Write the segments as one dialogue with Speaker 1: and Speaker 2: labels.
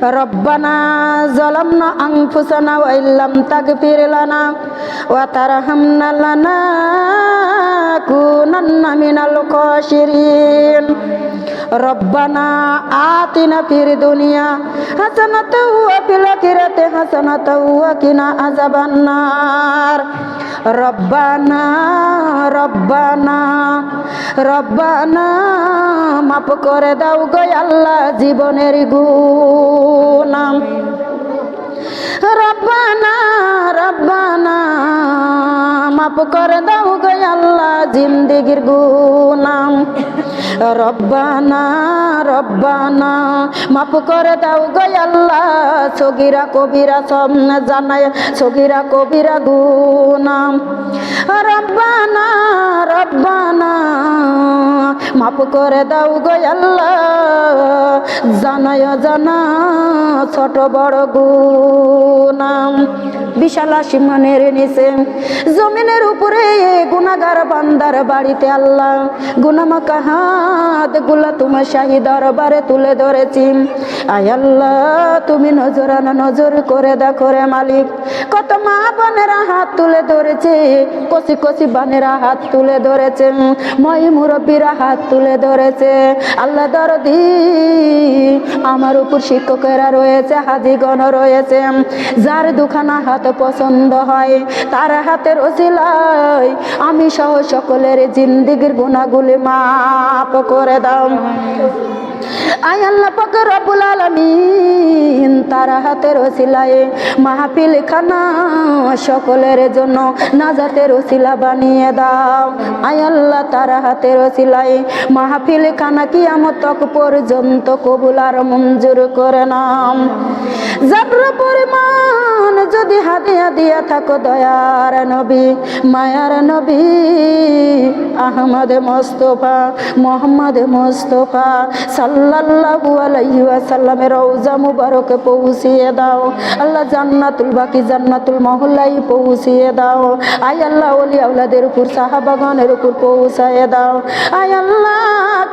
Speaker 1: ربنا ظلمنا أنفسنا وإن لم تغفر لنا وترحمنا لنكونن من الخاسرين ربنا آتنا في الدنيا حسنة وفي الآخرة حسنة وقنا عذاب النار ربنا মাফ করে দাও গো আল্লাহ জীবনের গুনাহ রব্বানা মাফ করে দাও গো আল্লাহ জিন্দেগির গুনাহ রব্বানা মাফ করে দাও গো আল্লাহ সগীরা কবিরা সব জানায় সগীরা কবিরা গুনাহ রব্বানা মাফ করে দাও গো আল্লাহ জানায় জানা ছোট বড় গুনাহ বিশাল আসমানের নিচে জমিনের উপরে গুনাহগার বান্দার বাড়িতে আল্লাহ গুনাহমাখা হাত গুলা তোমার শাহী দরবারে তুলে ধরেছি আয় আল্লাহ তুমি নজর করে দেখো রে মালিক কত মা বোনেরা হাত তুলে ধরেছে কচি কচি বানেরা হাত তুলে ধরেছে মই মুরব্বীরা হাত তুলে ধরেছে আল্লাহ দরদি আমার উপর শিক্ষকেরা রয়েছে হাজিগণ রয়েছে যার দুখানা হাত পছন্দ হয় তার হাতের ওসিলায় আমি সহ সকলের জিন্দেগির গুনাহগুলি মাফ করে দাও আয় আল্লাহ পাক রব্বুল আলামিন তার হাতের ওসিলায় মাহফিল খানা সকলের জন্য নাজাতের ওসিলা বানিয়ে দাও আয় আল্লাহ তার হাতের ওসিলায় মাহফিল খানা কিয়ামত তক পর্যন্ত কবুল আর মঞ্জুর করে নাও যাবর পরিমাণ যদি হাদিয়া দিয়া থাকো দয়ার নবী মায়ার নবী আহমদ মুস্তাফা মোহাম্মদ মুস্তাফা সাল্লাল্লাহু আলাইহি ওয়াসাল্লামের রওজা মুবারকে পৌঁছিয়ে দাও আল্লাহ জান্নাতুল বাকি জান্নাতুল মহল্লায় পৌঁছিয়ে দাও আয় আল্লাহ ওলি আওলাদের উপর সাহাবাগণের উপর পৌঁছায় দাও আয় আল্লাহ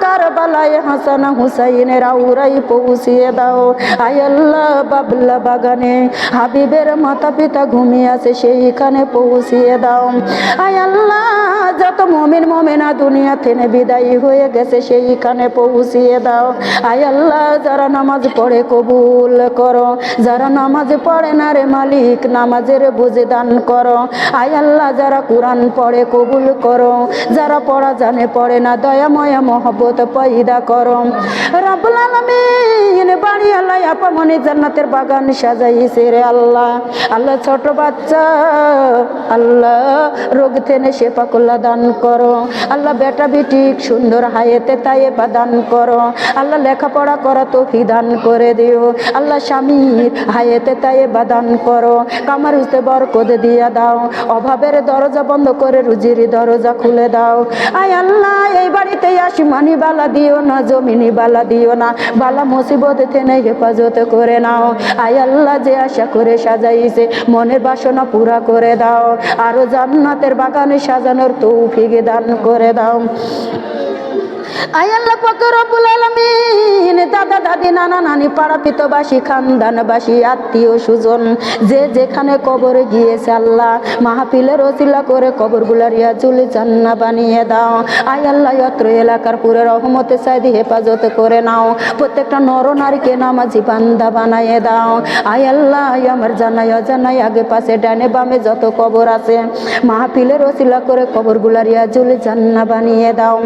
Speaker 1: কারবালায় হাসান হুসাইনের আউরাই পৌঁছিয়ে দাও আয় আল্লাহ বাবলা বাগানে হাবিবের মাতা পিতা ঘুমিয়ে আছে সেইখানে পৌঁছিয়ে দাও আয় আল্লাহ যত মুমিন মুমিনা দুনিয়া থেকে বিদায়ী হয়ে গেছে সেইখানে পৌঁছিয়ে দাও আয় আল্লাহ যারা নামাজ পড়ে কবুল করো যারা নামাজ পড়ে না রে মালিক নামাজের বুঝে দান করো আয় আল্লাহ যারা কোরআন পড়ে কবুল করো যারা পড়া জানে পড়ে না দয়াময় মহব্বত পয়দা করো রব্বুল আলামিন বাড়ি আল্লাহ আপা মনে জান্নাতের বাগান সাজাইছে রে আল্লাহ আল্লাহ ছোট বাচ্চা আল্লাহ রোগ থেকে শেফা কল্যাণ দান করো আল্লাহ বেটা বেটি সুন্দর হায়াতে তাইবা দান করো আল্লাহ লেখাপড়া করা তৌফিক দান করে দিও আল্লাহ স্বামীর হায়াতে তাইবা দান করো কামার উস্তে বরকত দিয়া দাও অভাবের দরজা বন্ধ করে রুজির দরজা খুলে দাও আয় আল্লাহ এই বাড়িতে আসমানি বালা দিও না জমিনি বালা দিও না বালা মুসিবত থেকে হেফাজত করে নাও আয় আল্লাহ যে আশা করে সাজাইছে মনের বাসনা পুরা করে দাও আরো জান্নাতের বাগানে সাজানোর তৌফিক দান করে দাও আয় আল্লাহ পাক রব্বুল আলামিন দাদা দাদি নানা নানি পাড়া পিতবাসী খানদানবাসী আত্মীয় সুজন যে যেখানে কবরে গিয়েছে আল্লাহ মাহফিলের ওসিলা করে কবরগুলা রিয়াজুল জান্নাহ বানিয়ে দাও আয় আল্লাহ অত্র এলাকার পুরো রহমতে সাইদি হেফাজত করে নাও প্রত্যেকটা নর নারীকে নামাজি বান্দা বানিয়ে দাও আয় আল্লাহ আমার জানাই অজানাই আগে পাশে ডানে বামে যত কবর আছে মাহফিলের ওসিলা করে কবরগুলা রিয়াজুল জান্নাহ বানিয়ে দাও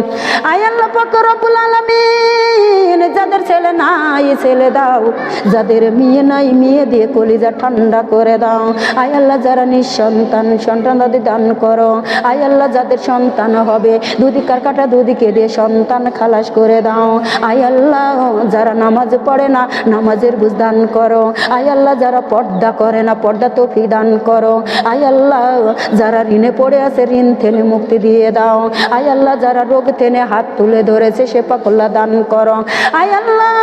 Speaker 1: আয় আল্লাহ পাক রব্বুল আলামিন যাদের ছেলে নাই ছেলে দাও যাদের মেয়ে নাই মেয়ে দিয়ে কলিজা ঠান্ডা করে দাও আয় আল্লাহ যারা নিঃসন্তান সন্তান দান করো আয় আল্লাহ যাদের সন্তান হবে দুদিকার কাটা দুদিকে দিয়ে সন্তান খালাস করে দাও আয় আল্লাহ যারা নামাজ পড়ে না নামাজের বুঝ দান করো আয় আল্লাহ যারা পর্দা করে না পর্দা তৌফিক দান করো আয় আল্লাহ যারা ঋণে পড়ে আছে ঋণ থেকে মুক্তি দিয়ে দাও আয় আল্লাহ যারা রোগ থেকে হাত তুলে ধরেছে সেপা কল্লা দান করো। আয় আল্লাহ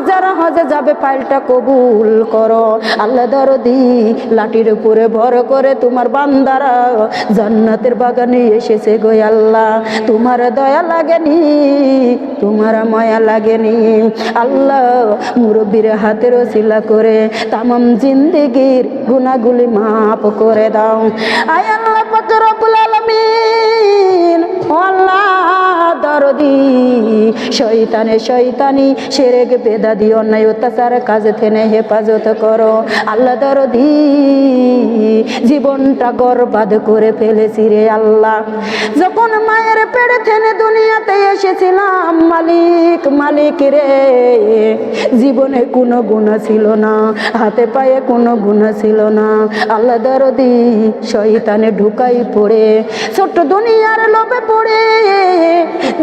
Speaker 1: যারা হজে যাবে ফাইলটা কবুল করো। আল্লাহ দরদি লাঠির উপরে ভর করে তোমার বান্দারা জান্নাতের বাগানে এসেছে গো আল্লাহ, তোমার দয়া লাগেনি, তোমার মায়া লাগেনি। আল্লাহ মুরব্বীর হাতের ওসিলা করে তামাম জিন্দেগির গুনাহগুলি মাফ করে দাও। আয় আল্লাহ পাক রব্বুল আলামিন, ও আল্লাহ দরদি শয়তানি শিরক বেদাতি অন্যায় অত্যাচার কাজ থেকে হেফাজত করো। আল্লাহ দরদি জীবনটা বরবাদ করে ফেলেছি রে আল্লাহ। যখন মায়ের পেটে থেকে দুনিয়াতে এসেছিলাম মালিক রে, জীবনে কোনো গুনাহ ছিল না, হাতে পায়ে কোনো গুনাহ ছিল না। আল্লাহ দরদি শয়তানে ঢুকাই পড়ে ছোট্ট দুনিয়ার লোভে পড়ে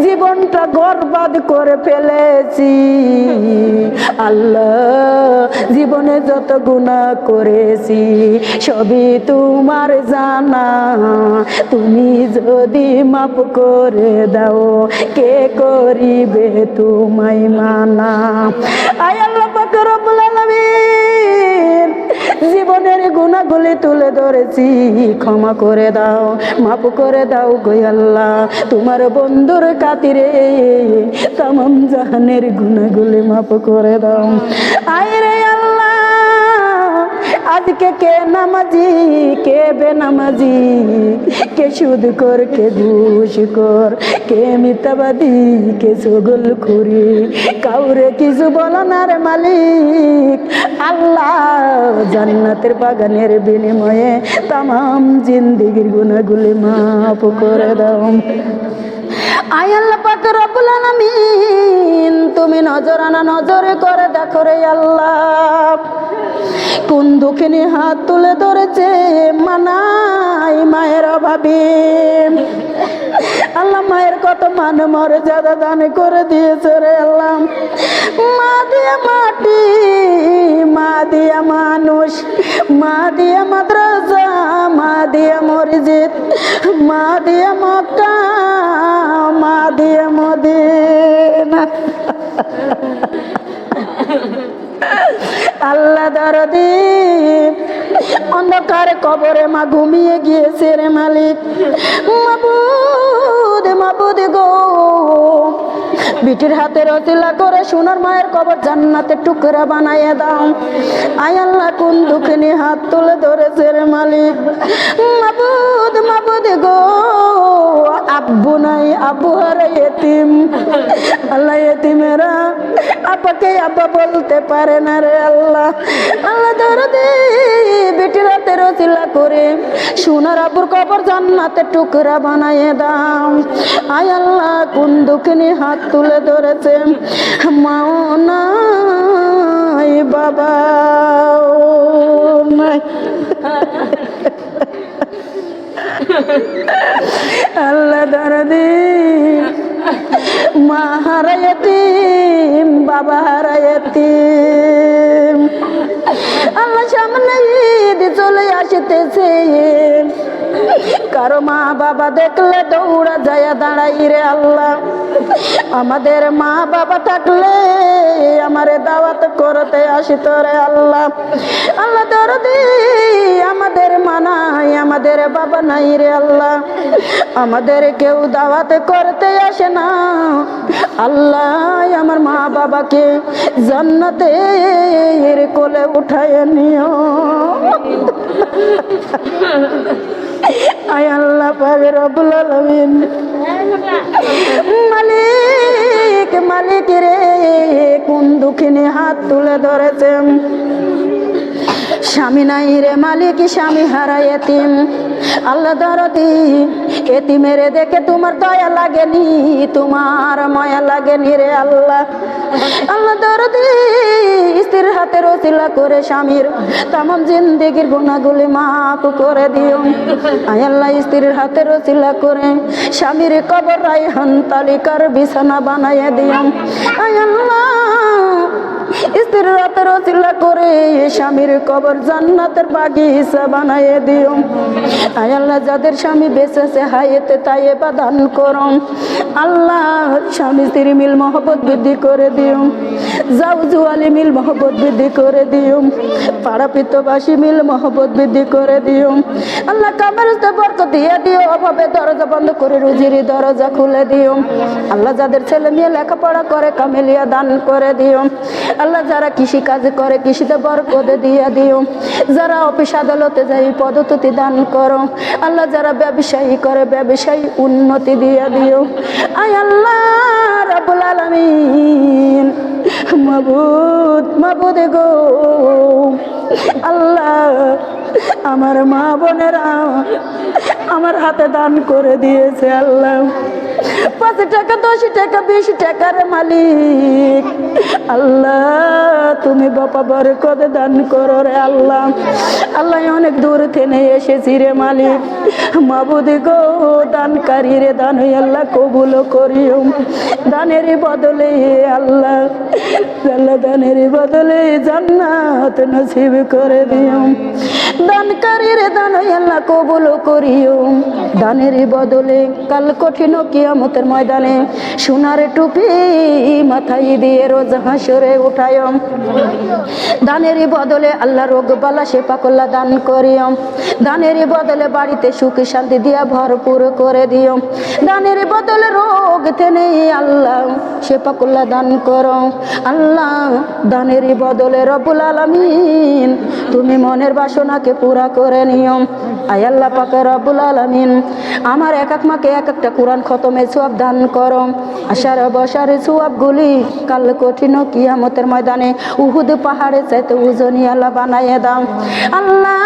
Speaker 1: জীবনটা বরবাদ করে ফেলেছি। আল্লাহ জীবনে যত গুনাহ করেছি সবই তোমার জানা, তুমি যদি মাফ করে দাও কে করিবে তোমায় মানা। আয় আল্লাহ পাক রব্বুল আলামিন, জীবনের গুনাহগুলি তুলে ধরেছি, ক্ষমা করে দাও, মাফ করে দাও গো আল্লাহ। তোমার বন্ধুর খাতিরে তামাম জাহানের গুনাহগুলি মাফ করে দাও। আয় রে আল্লাহ, আজকে কে নামাজি কে বেনামাজি, কে সুদ কর কে ঘুষ কর, কে মিথ্যাবাদী কে চগল খুরি, কাউরে কিছু বলো না রে মালিক। আল্লাহ জান্নাতের বাগানের বিনিময়ে তামাম জিন্দেগির গুনাহগুলি মাফ করে দাও। আয় আল্লাহ পাক রব্বুল আলামিন, তুমি নজরানা নজরে করে দেখো রে আল্লাহ, কোন দুঃখিনী হাত তুলে ধরেছে মানাই মায়ের অভাবে। আল্লাহ মায়ের কত মান মর্যাদা দান করে দিয়েছে রে আল্লাহ। মা দিয়া মাটি, মা দিয়া মানুষ, মা দিয়া মাদ্রাসা, মা দিয়া মসজিদ, মা দিয়া মক্কা, মা দিয়া মদিনা। আল্লাহ দরদি অন্ধকার কবরে মা ঘুমিয়ে গিয়েছে রে মালিক। মাবুদ গো, বিটির হাতে রতিলা করে সোনার মায়ের কবর জান্নাতের টুকরা বানাইয়ে দাও। আয় আল্লাহ কোন দুঃখিনী হাত তুলে ধরেছে রে মালিক। মাবুদ গো, আব্বু নাই, আব্বু হারা এতিম। আল্লাহ এতিমেরা আপাকে আব্বা বলতে পারে না রে আল্লাহ। আল্লাহ দরদি বিটির হাতে রতিলা করে সোনার আব্বুর কবর জান্নাতের টুকরা বানাইয়ে দাও। আয় আল্লাহ কোন দুঃখিনী হাত তুলে ধরেছে, মাও নাই বাবাও নাই। আল্লাহ দরদি মা হারা এতিম, বাবা হারা এতিম। আল্লাহ সামনে ঈদ চলে আসতেছে, কারো মা বাবা দেখলে দৌড়া যায় দাঁড়াই রে আল্লাহ। আমাদের মা বাবা থাকলে আমারে দাওয়াত করতে আসিত রে আল্লাহ। আল্লাহ দরদি আমাদের মা নাই, আমাদের বাবা নাই রে আল্লাহ, আমাদের কেউ দাওয়াত করতে আসে না। আল্লাহ আমার মা বাবাকে জান্নাতের কোলে উঠায় নিও। আয় আল্লাহ পাক রব্বুল আলামিন, মালিক রে কোন দুঃখিনী হাত তুলে ধরেছে, স্বামী নাই রে মালিক, স্বামী হারা এতিম। আল্লাহ দরদি এতিমের দেখে তোমার দয়া লাগেনি, তোমার মায়া লাগেনি রে আল্লাহ। আল্লাহ দরদি স্ত্রীর হাতে রসিলা করে স্বামীর তামাম জিন্দেগির গুনাহগুলি মাফ করে দিও। আয় আল্লাহ স্ত্রীর হাতে রসিলা করে স্বামীর কবর রায়হান তালিকার বিছানা বানাইয়ে দিও। আয় আল্লাহ স্ত্রীর হাতে ওসিলা করে স্বামীর কবর জান্নাতের বাগিচা বানাইয়ে দিও। আয় আল্লাহ যাদের স্বামী বেঁচে আছে হায়াতে তাইয়েবা দান করো। আল্লাহ স্বামী স্ত্রীর মিল মহব্বত বৃদ্ধি করে দিও। জাউজুয়ালি মিল মহব্বত বৃদ্ধি করে দিও। পাড়া পিতবাসী মিল মহব্বত বৃদ্ধি করে দিও। আল্লাহ কামেরতে বরকত দিয়ে দিও। অভাবে দরজা বন্ধ করে রুজির দরজা খুলে দিও। আল্লাহ যাদের ছেলে মেয়ে লেখাপড়া করে কামেলিয়া দান করে দিও। আল্লাহ যারা কৃষি কাজ করে কৃষিতে বরকত দিয়ে দিও। যারা অফিস আদালতে যাই পদোন্নতি দান করো। আল্লাহ যারা ব্যবসায়ী করে ব্যবসায়ী উন্নতি দিয়ে দিও। আয় আল্লাহ রাব্বুল আলামিন মাবুদ গো আল্লাহ আমার মা বোনেরা আমার হাতে দান করে দিয়েছে। আল্লাহ 5 টাকা 10 টাকা 20 টাকার মালিক আল্লাহ তুমি বাবা বরকত দান করো রে আল্লাহ। আল্লাহ অনেক দূর থেকে এসেছি রে মালিক মাবুদ গো দানকারী রে দান আল্লাহ কবুল করিও। দানের বদলে আল্লাহ দানের বদলে জান্নাত নসিব করে দিও। দানকারী রে দান আল্লাহ কবুল করিও। দানের বদলে কাল কঠিন কিয়ামতের ময়দানে সোনার টুপি মাথায় দিয়ে রোজ হাসরে উঠায়। দানের বদলে আল্লাহ রোগ বালা শেফা কল্লা দান করিও। দানের বদলে বাড়িতে সুখ শান্তি দিয়া ভরপুর করে দিও। দানের বদলে রোগ থেনে আল্লাহ শেফা কল্লা দান করো। আল্লাহ দানের বদলে রব্বুল আলামিন তুমি মনের বাসনাকে পুরা করে নিও। আয় আল্লাহ পাক রব্বুল আলামিন আমার এক এক মাকে এক একটা কোরআন খতমের সওয়াব দান করো। আশার বসারে সওয়াবগুলি কাল কঠিন কিয়ামতের ময়দানে উহুদ পাহাড়ে চাইতে ওজনি আল্লাহ বানাইয়ে দাও। আল্লাহ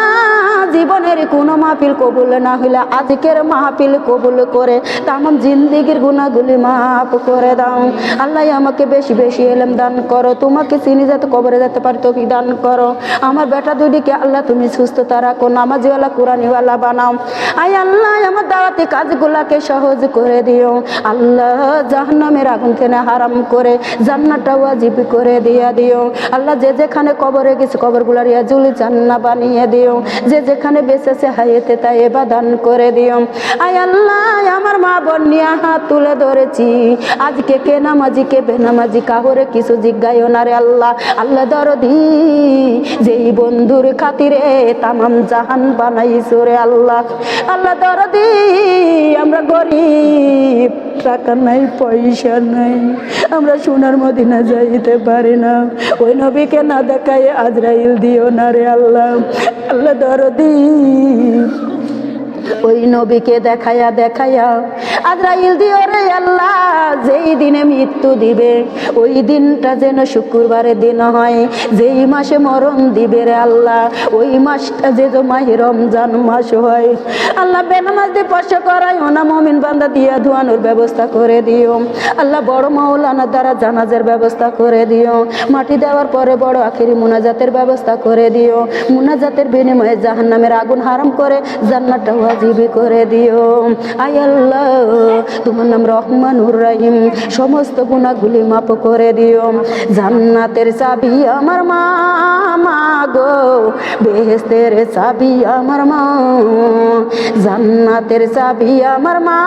Speaker 1: জীবনের কোনো মাহফিল কবুল না হইলে আজকের মাহফিল কবুল করে তামাম জিন্দেগির গুনাহগুলি মাফ করে দাও। আল্লাহ আমাকে বেশি বেশি ইলম দান করো। তোমাকে চিনি যাতে কবরে যেতে পারি তৌফিক দান করো। আমার বেটা দুইটিকে আল্লাহ তুমি সুস্থতা রাখো নামাজিওয়ালা কোরআনিওয়ালা বানাও। আয় আল্লাহ আমার দাওয়াতি কাজগুলাকে সহজ করে দিও। আল্লাহ জাহান্নামের আগুন থেকে হারাম করে জান্নাতটা ওয়াজিব করে দিয়া দিও। আল্লাহ যে যেখানে কবরে গেছে কবরগুলার ইয়াজুল জান্নাত বানিয়ে দিও। যে যেখানে বেঁচেছে হায়াতে তাইয়েবা দান করে দিও। আয় আল্লাহ আমার মা বোন নিয়ে হাত তুলে ধরেছি আজকে কে নামাজি কে বেনামাজি কাহরে কিছু জিজ্ঞাসা না রে আল্লাহ। আল্লাহ দরদি যেই বন্ধুর খাতিরে তামাম জাহান বানাইছো রে আল্লাহ। আল্লাহ দরদি আমরা গরিব টাকা নাই পয়সা নাই আমরা সোনার মদিনা যাইতে পারি না। ওই নবীকে না দেখায় আজরাইল দিও না রে আল্লাহ। আল্লাহ দরদি ওই নবীকে দেখায়া দেখায়া আজরাইল দিও রে আল্লাহ। যেই দিনে মৃত্যু দিবে ওই দিনটা যেন শুক্রবারের দিন হয়। যেই মাসে মরণ দিবে রে আল্লাহ ওই মাসটা যে মাহে রমজান মাস হয়। আল্লাহ বেনামাজ দিয়ে স্পর্শ করাই ওনা মুমিন বান্দা দিয়া ধোয়ানোর ব্যবস্থা করে দিও। আল্লাহ বড় মাওলানা দ্বারা জানাজার ব্যবস্থা করে দিও। মাটি দেওয়ার পরে বড় আখেরি মুনাজাতের ব্যবস্থা করে দিও। মুনাজাতের বিনিময়ে জাহান্নামের আগুন হারাম করে জান্নাতটা ওয়াজিব করে দিও। আয় আল্লাহ তোমার নাম রহমানুর রহিম সমস্ত গুনাহগুলি মাফ করে দিও। জান্নাতের চাবি আমার মা গো বেহেশতের চাবি আমার মা। জান্নাতের চাবি আমার মা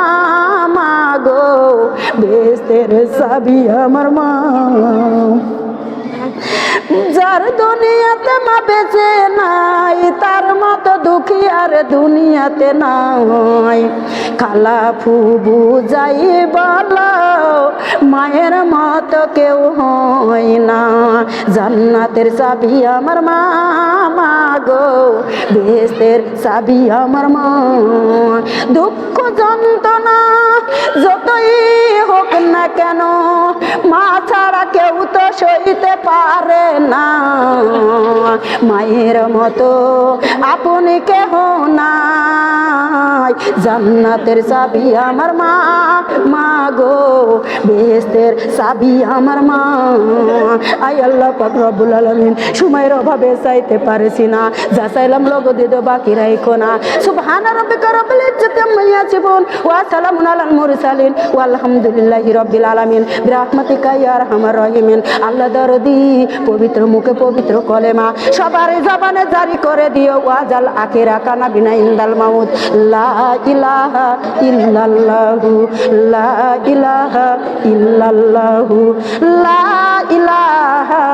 Speaker 1: গো বেহেশতের চাবি আমার মা। যার দুনিয়াতে মা বেঁচে নাই তার মতো দুঃখী আর দুনিয়াতে নাই। খালা ফুবু যাই বলো মায়ের মতো কেউ হয় না। জান্নাতের চাবি আমার মা গো বেহেশতের চাবি আমার মা। দুঃখ যন্ত্রণা যতই হোক না কেন মা ছাড়া কেউ তো সইতে পারে না। মায়ের মতো আপনি কেহ নাই নাই, জান্নাতের চাবি আমার মা, মা গো বেহেশতের চাবি আমার মা। আই আল্লাহ পাক রব্বুল আলামিন, সময়ের অভাবে চাইতে পারছি না, যা চাইলাম লগদে দে বাকি রাখো না। সুবহানা রাব্বিকা রব্বিল ইজ্জাতি আম্মা ইয়াসিফুন ওয়া সালামুন আলাল মুরসালিন ওয়ালহামদুলিল্লাহি রাব্বিল আলামিন বিরহমাতিকা ইয়া আরহামার রাহিমিন। আল্লাহ দরদি পবিত্র মুখে পবিত্র কলেমা সবার জবানে জারি করে দিও, ওয়াজাল আখিরা কানা বিনা ইনদাল মাউত, লা ইলাহা ইল্লাল্লাহু, লা ইলাহা ইল্লাল্লাহু, লা ইলাহা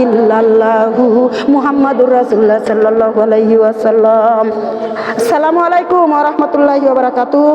Speaker 1: ইল্লাল্লাহু মুহাম্মাদুর রাসূলুল্লাহ সাল্লাল্লাহু আলাইহি ওয়াসাল্লাম। আসসালামু আলাইকুম ওয়া রাহমাতুল্লাহি ওয়া বারাকাতুহু।